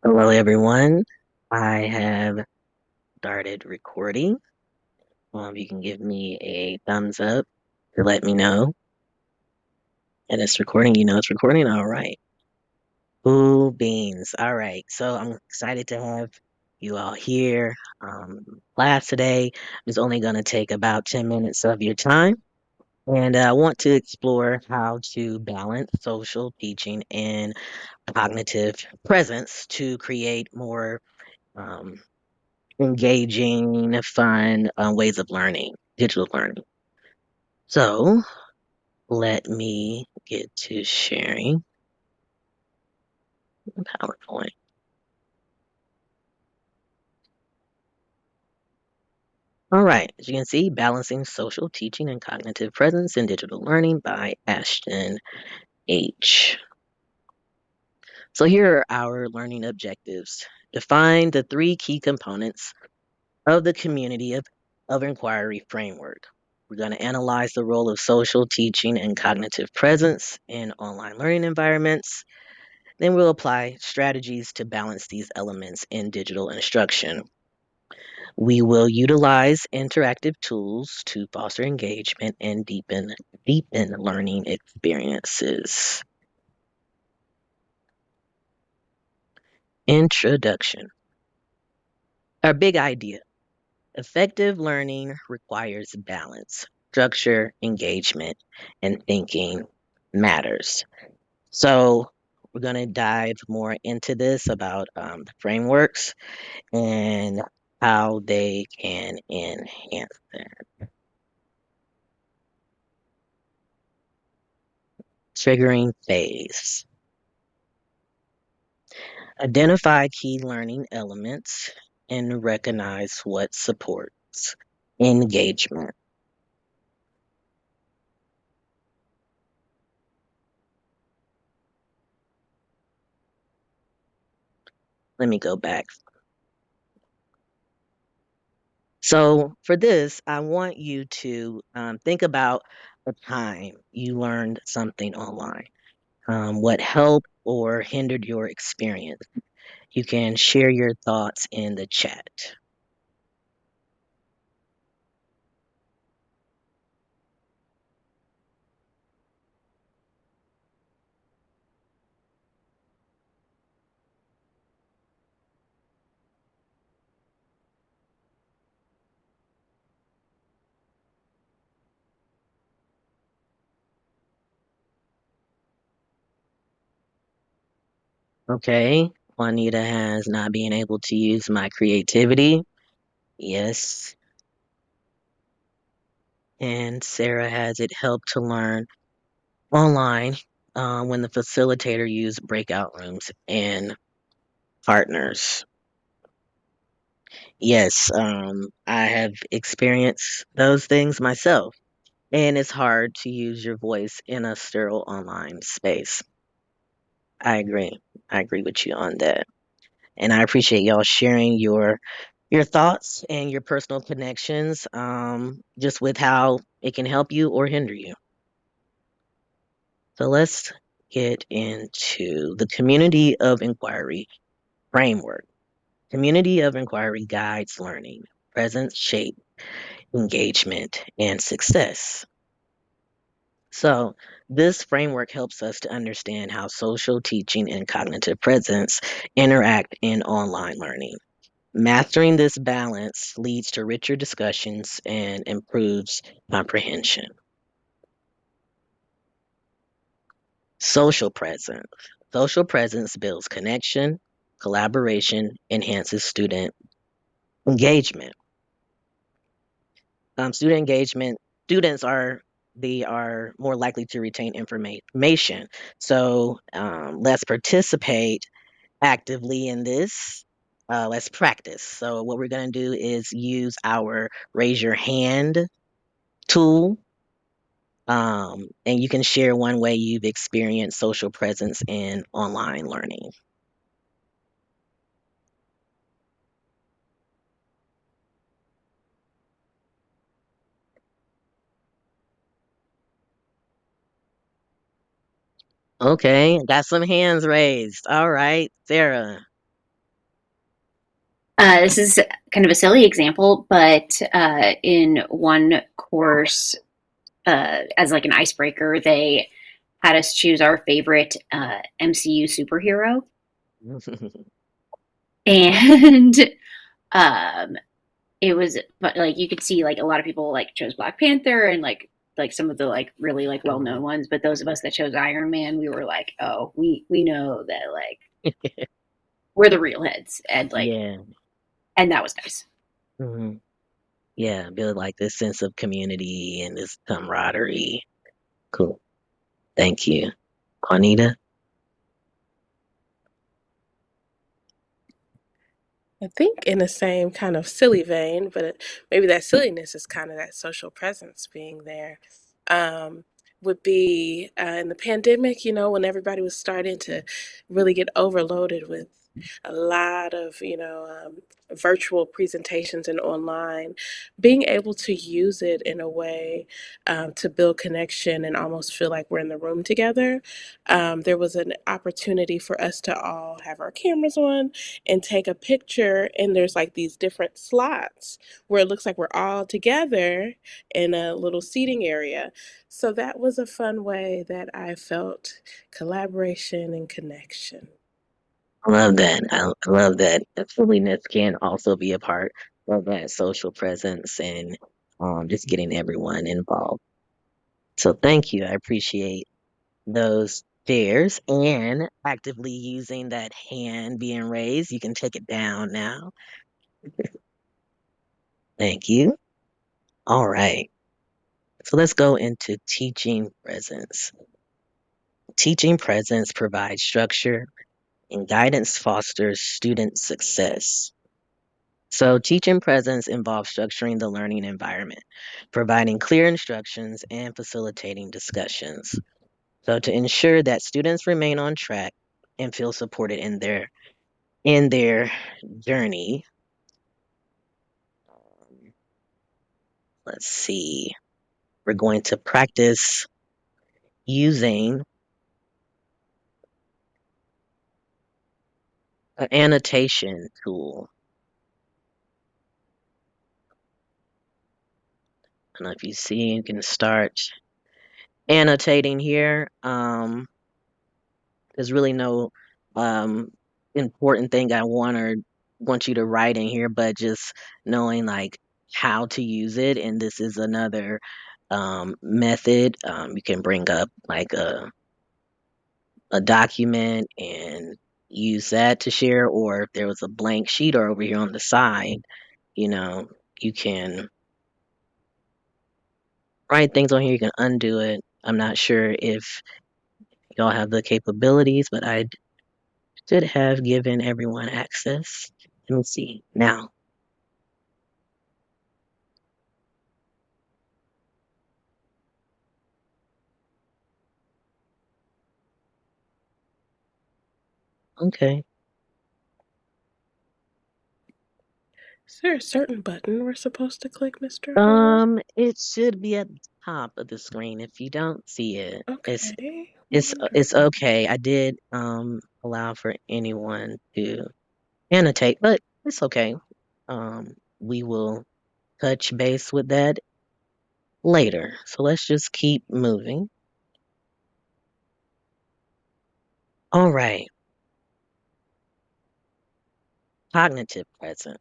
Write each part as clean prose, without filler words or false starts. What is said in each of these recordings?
Hello, everyone. I have started recording. You can give me a thumbs up to let me know. And it's recording. You know it's recording. All right. Cool beans. All right. So I'm excited to have you all here. Class today is only going to take about 10 minutes of your time. And I want to explore how to balance social teaching and cognitive presence to create more um, engaging, fun ways of learning, digital learning. So let me get to sharing the PowerPoint. All right, as you can see, Balancing Social Teaching and Cognitive Presence in Digital Learning by Ashton H. So here are our learning objectives. Define the three key components of the community of inquiry framework. We're going to analyze the role of social teaching and cognitive presence in online learning environments. Then we'll apply strategies to balance these elements in digital instruction. We will utilize interactive tools to foster engagement and deepen learning experiences. Introduction. Our big idea. Effective learning requires balance. Structure, engagement, and thinking matters. So we're going to dive more into this about the frameworks and how they can enhance that. Triggering phase. Identify key learning elements and recognize what supports engagement. Let me go back. So, for this, I want you to think about a time you learned something online, what helped or hindered your experience. You can share your thoughts in the chat. Okay, Juanita has not been able to use my creativity. Yes. And Sarah has it helped to learn online when the facilitator used breakout rooms and partners. Yes, I have experienced those things myself. And it's hard to use your voice in a sterile online space. I agree. I agree with you on that. And I appreciate y'all sharing your thoughts and your personal connections, just with how it can help you or hinder you. So let's get into the community of inquiry framework. Community of inquiry guides learning, presence, shape, engagement, and success. So, this framework helps us to understand how social teaching and cognitive presence interact in online learning. Mastering this balance leads to richer discussions and improves comprehension. Social presence. Social presence builds connection, collaboration, enhances student engagement. Student engagement, students are they are more likely to retain information. So let's participate actively in this. Let's practice. So what we're going to do is use our raise your hand tool. And you can share one way you've experienced social presence in online learning. Okay, got some hands raised. All right, Sarah. This is kind of a silly example, but in one course, as like an icebreaker, they had us choose our favorite MCU superhero, and um, it was, but like you could see like a lot of people like chose Black Panther and like some of the like really like well known Mhm. ones, but those of us that chose Iron Man, we were like, oh, we know that like we're the real heads, Yeah. and that was nice. Mhm. Yeah, build like this sense of community and this camaraderie. Cool. Thank you. Juanita? I think in the same kind of silly vein, but maybe that silliness is kind of that social presence being there. Um, would be in the pandemic, when everybody was starting to really get overloaded with a lot of, virtual presentations and online, being able to use it in a way to build connection and almost feel like we're in the room together. There was an opportunity for us to all have our cameras on and take a picture, and there's like these different slots where it looks like we're all together in a little seating area. So that was a fun way that I felt collaboration and connection. I love that. I love that. Silliness can also be a part of that social presence and just getting everyone involved. So thank you. I appreciate those shares and actively using that hand being raised. You can take it down now. Thank you. All right. So let's go into teaching presence. Teaching presence provides structure and guidance fosters student success. So, teaching presence involves structuring the learning environment, providing clear instructions, and facilitating discussions. So, to ensure that students remain on track and feel supported in their journey, let's see, we're going to practice using an annotation tool. I don't know if you see, you can start annotating here. There's really no um, important thing I want you to write in here, but just knowing like how to use it. And this is another method. You can bring up like a document and use that to share, or if there was a blank sheet or over here on the side, you know, you can write things on here. You can undo it. I'm not sure if y'all have the capabilities, but I should have given everyone access. Let me see. Now, okay. Is there a certain button we're supposed to click, Mr. Hall? It should be at the top of the screen. If you don't see it, Okay, it's wonderful. okay. I did allow for anyone to annotate, but it's okay. We will touch base with that later. So let's just keep moving. All right. Cognitive presence.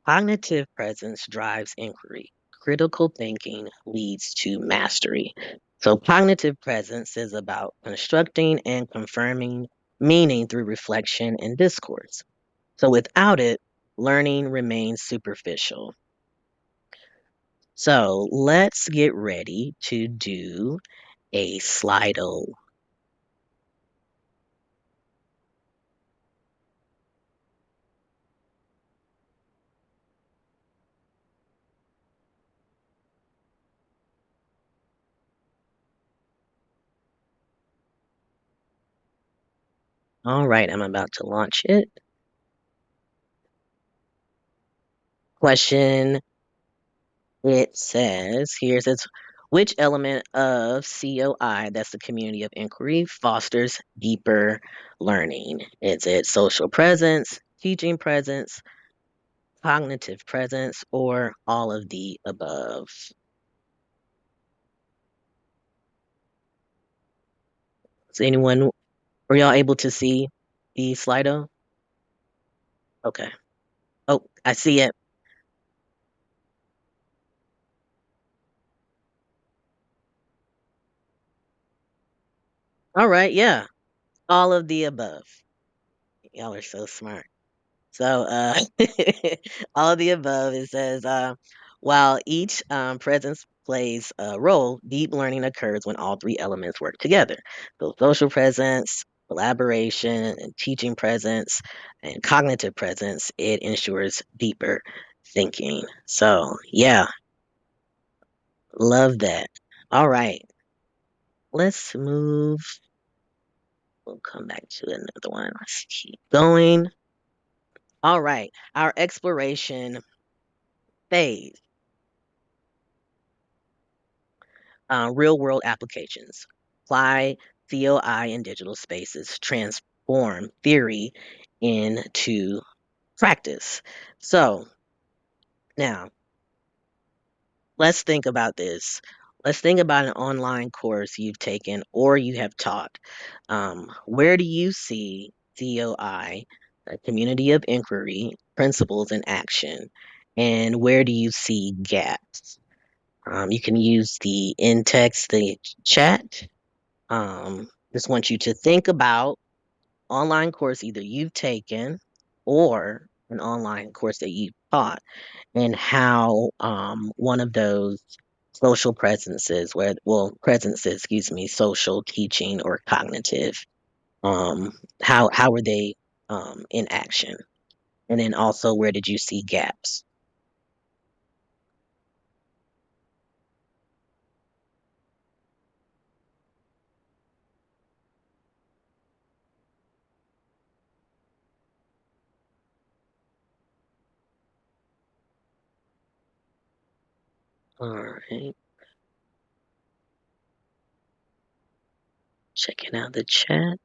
Cognitive presence drives inquiry. Critical thinking leads to mastery. So, cognitive presence is about constructing and confirming meaning through reflection and discourse. So, without it, learning remains superficial. So, let's get ready to do a Slido. All right, I'm about to launch it. Question. It says here it says which element of COI, that's the community of inquiry, fosters deeper learning? Is it social presence, teaching presence, cognitive presence, or all of the above? Is anyone, were y'all able to see the Slido? Okay. Oh, I see it. All right, yeah. All of the above. Y'all are so smart. So, all of the above, it says, while each presence plays a role, deep learning occurs when all three elements work together. So, social presence, collaboration, and teaching presence, and cognitive presence, it ensures deeper thinking. So, yeah, love that. All right, let's move. We'll come back to another one. Let's keep going. All right, our exploration phase. Real world applications. Apply COI in digital spaces, transform theory into practice. So now let's think about this. Let's think about an online course you've taken or you have taught. Where do you see COI, a community of inquiry, principles, and action? And where do you see gaps? You can use the in text, the chat. Just want you to think about online course either you've taken or an online course that you've taught, and how one of those social presences, where well presences, excuse me, social, teaching, or cognitive, how were they in action, and then also where did you see gaps? All right, checking out the chat.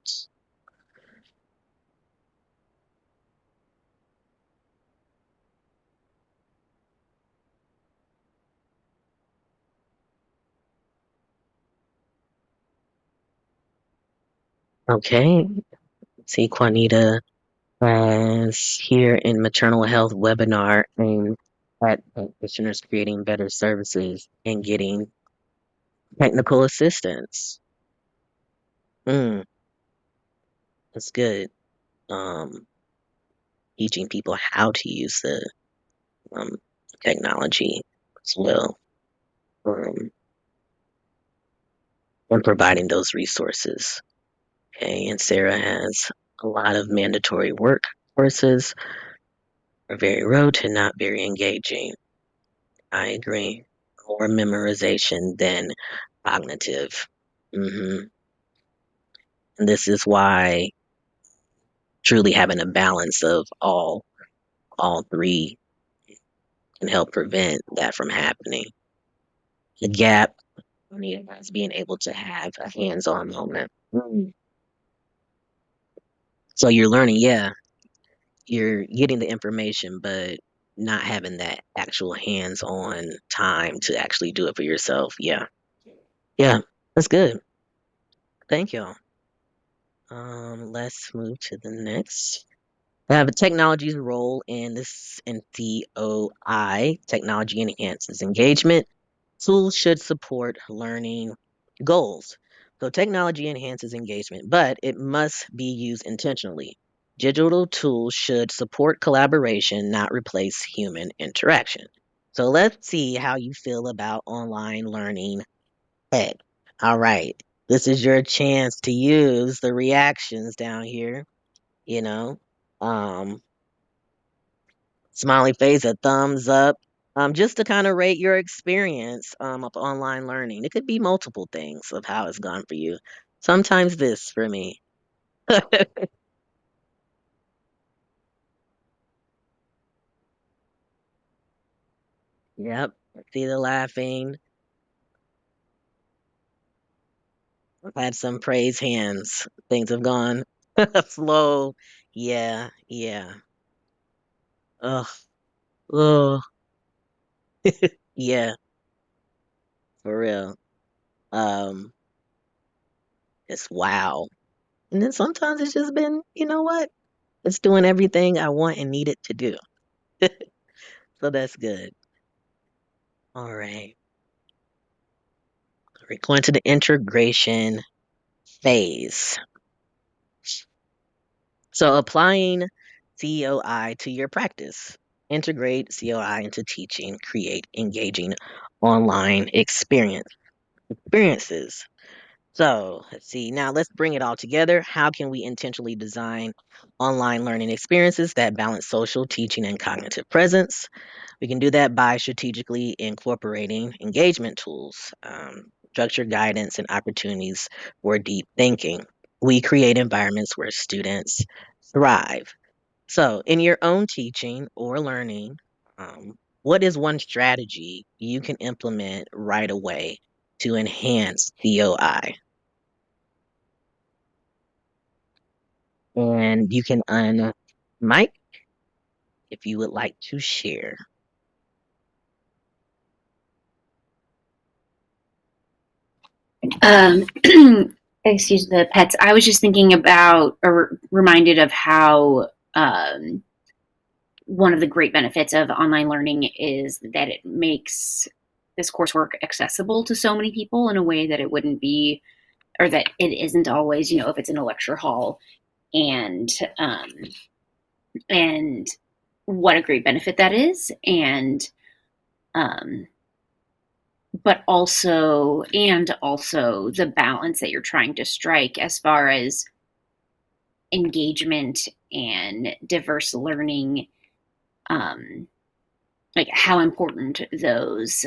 Okay, see Juanita as here in maternal health webinar aimed at practitioners creating better services and getting technical assistance. Mm, that's good. Um, teaching people how to use the um, technology as well, um, and providing those resources. Okay, and Sarah has a lot of mandatory work courses are very rote and not very engaging. I agree. More memorization than cognitive. hmm And this is why truly having a balance of all three can help prevent that from happening. The gap is being able to have a hands-on moment. So you're learning, yeah, you're getting the information, but not having that actual hands-on time to actually do it for yourself. Yeah, yeah, that's good. Thank y'all. Let's move to the next. The technology's role in this in COI, technology enhances engagement. Tools should support learning goals. So technology enhances engagement, but it must be used intentionally. Digital tools should support collaboration, not replace human interaction. So let's see how you feel about online learning tech. All right. This is your chance to use the reactions down here, you know. Um, Smiley face, a thumbs up, just to kind of rate your experience of online learning. It could be multiple things of how it's gone for you. Sometimes this for me. Yep. See the laughing. I've had some praise hands. Things have gone slow. Yeah, yeah. Ugh. Ugh. Yeah, for real. Um, it's wow. And then sometimes it's just been, you know what? It's doing everything I want and need it to do. So that's good. All right. We're going to the integration phase. So applying COI to your practice. Integrate COI into teaching, create engaging online experiences. So let's see. Now let's bring it all together. How can we intentionally design online learning experiences that balance social, teaching, and cognitive presence? We can do that by strategically incorporating engagement tools, structured guidance, and opportunities for deep thinking. We create environments where students thrive. So, in your own teaching or learning, what is one strategy you can implement right away to enhance COI? And you can mic if you would like to share. Um, excuse the pets. I was just thinking about or reminded of how one of the great benefits of online learning is that it makes this coursework accessible to so many people in a way that it wouldn't be, or that it isn't always, if it's in a lecture hall. And um, and what a great benefit that is. Um, but also the balance that you're trying to strike as far as engagement and diverse learning, um, like how important those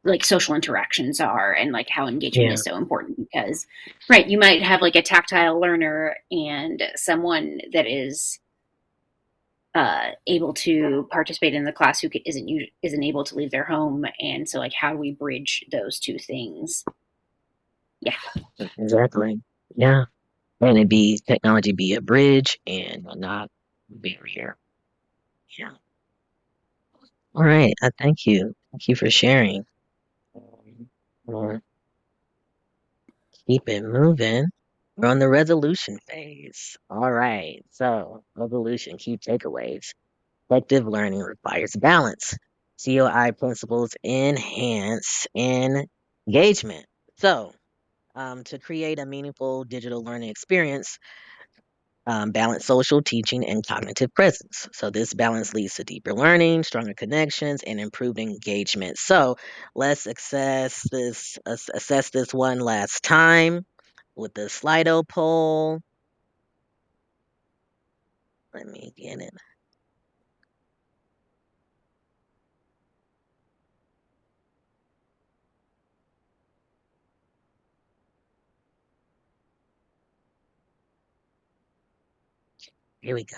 like social interactions are, and like how engagement Yeah, is so important, because right, you might have like a tactile learner and someone that is able to participate in the class who isn't able to leave their home, and so like how do we bridge those two things? Yeah. exactly. Yeah. And it be technology be a bridge and not a barrier. Yeah. All right. I thank you. Thank you for sharing. We'll keep it moving. We're on the resolution phase. All right. So, resolution, key takeaways. Effective learning requires balance. COI principles enhance engagement. So, to create a meaningful digital learning experience, balance social, teaching, and cognitive presence. So this balance leads to deeper learning, stronger connections, and improved engagement. So let's assess this one last time with the Slido poll. Let me get it. Here we go.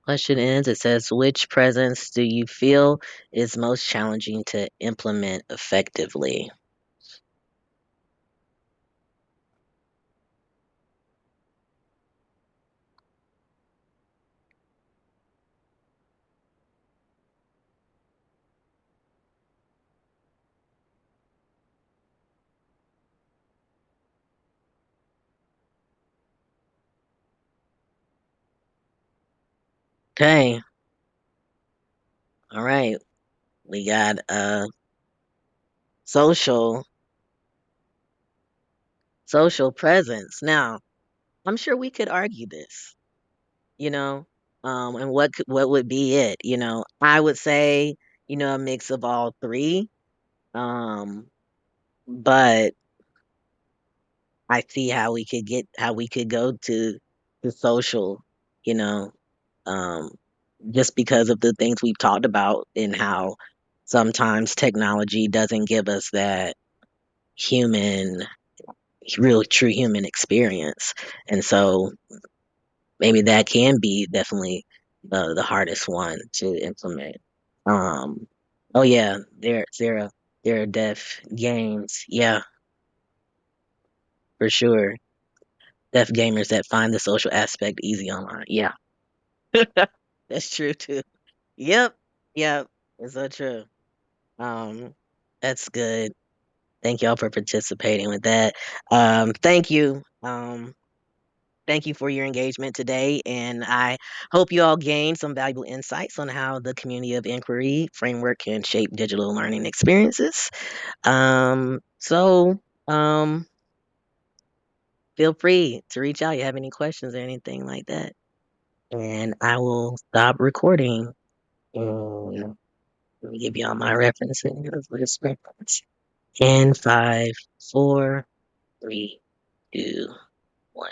Question is, it says, which presence do you feel is most challenging to implement effectively? Okay. All right. We got social social presence. Now, I'm sure we could argue this, you know, and what would be it? I would say, a mix of all three. Um, but I see how we could go to the social, you know, um, just because of the things we've talked about and how sometimes technology doesn't give us that human, real true human experience. And so maybe that can be definitely the hardest one to implement. Um, Oh yeah, there are deaf games. Yeah, for sure. Deaf gamers that find the social aspect easy online. Yeah, that's true too. Yep, yep, it's so true. Um, that's good. Thank y'all for participating with that. Thank you. Thank you for your engagement today, and I hope you all gained some valuable insights on how the community of inquiry framework can shape digital learning experiences. So, feel free to reach out. You have any questions or anything like that, and I will stop recording. And let me give you all my references. This reference. In five, four, three, two, one.